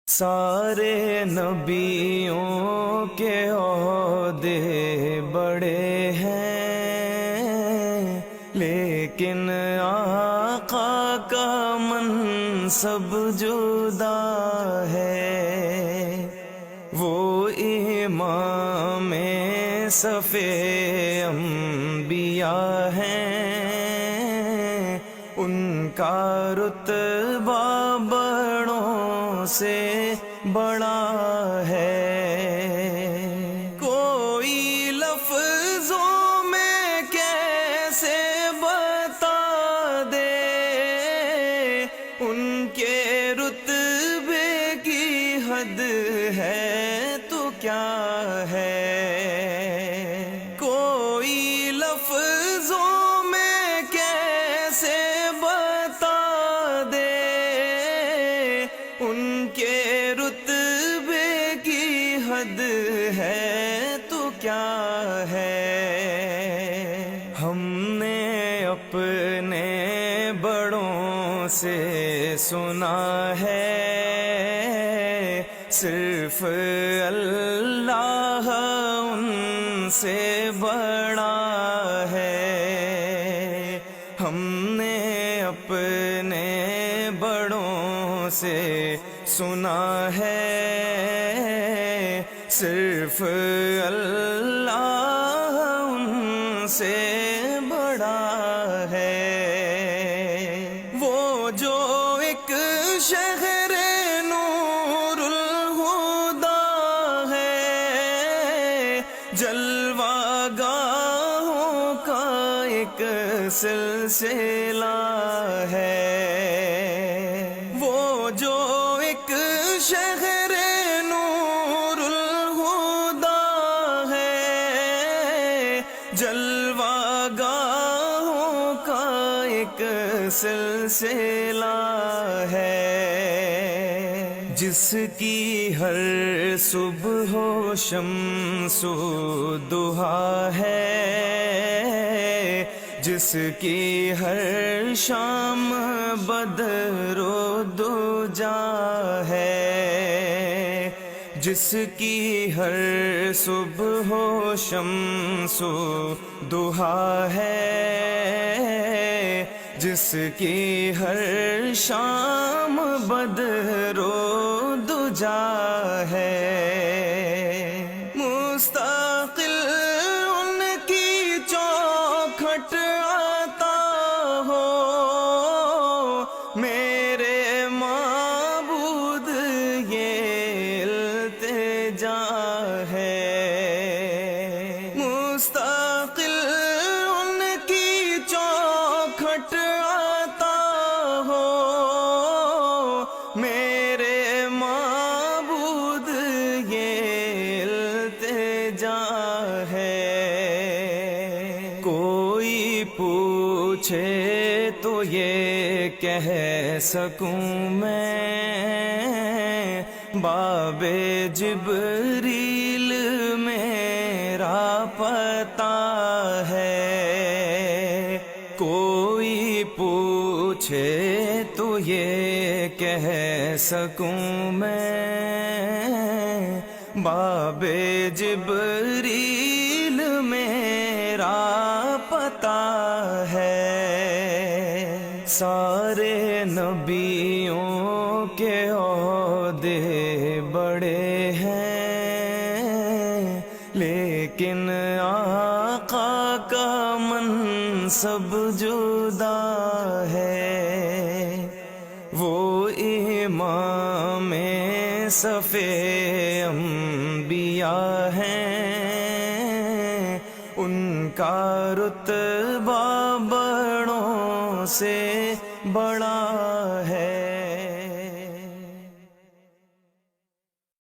سارے نبیوں کے عہدے بڑے ہیں، لیکن آقا کا منصب جدا ہے۔ وہ امام صف انبیاء ہیں، ان کا رتبہ بڑوں سے بڑا ہے۔ کوئی لفظوں میں کیسے بتا دے ان کے رتبے کی حد ہے تو کیا ہے۔ کوئی لفظوں میں کیسے بتا دے ان کے رتبے کی حد ہے تو کیا ہے۔ ہم نے اپنے بڑوں سے سنا ہے، صرف اللہ ان سے بڑا ہے۔ ہم نے اپنے بڑوں سے سنا ہے، صرف اللہ ان سے بڑا ہے۔ وہ جو ایک شہر نور الہدا ہے، جلوہ گاہوں کا ایک سلسلہ ہے۔ وہ جو ایک شہر نور الہدا ہے، جلوہ گاہوں کا ایک سلسلہ ہے۔ جس کی ہر صبح و شمس و ضحیٰ ہے، جس کی ہر شام بدر و دجا ہے، جس کی ہر صبح و شمس و ضحیٰ ہے، جس کی ہر شام بدر و دجا ہے۔ مستقل ان کی چوکھٹ آتا ہو، میرے معبود یہ التجا ہے۔ مستقل ان کی چوکھٹ آتا ہو، میرے معبود یہ التجا ہے۔ کوئی پوچھے تو یہ کہہ سکوں میں، باب جبریل میرا پتہ ہے۔ کوئی پوچھے تو یہ کہہ سکوں میں، باب جبریل میرا پتہ ہے۔ سارے نبیوں کے عہدے بڑے ہیں، لیکن آقا کا منصب جدا ہے۔ وہ امام صف انبیاء ہیں، ان کا رتبہ بڑوں سے بڑا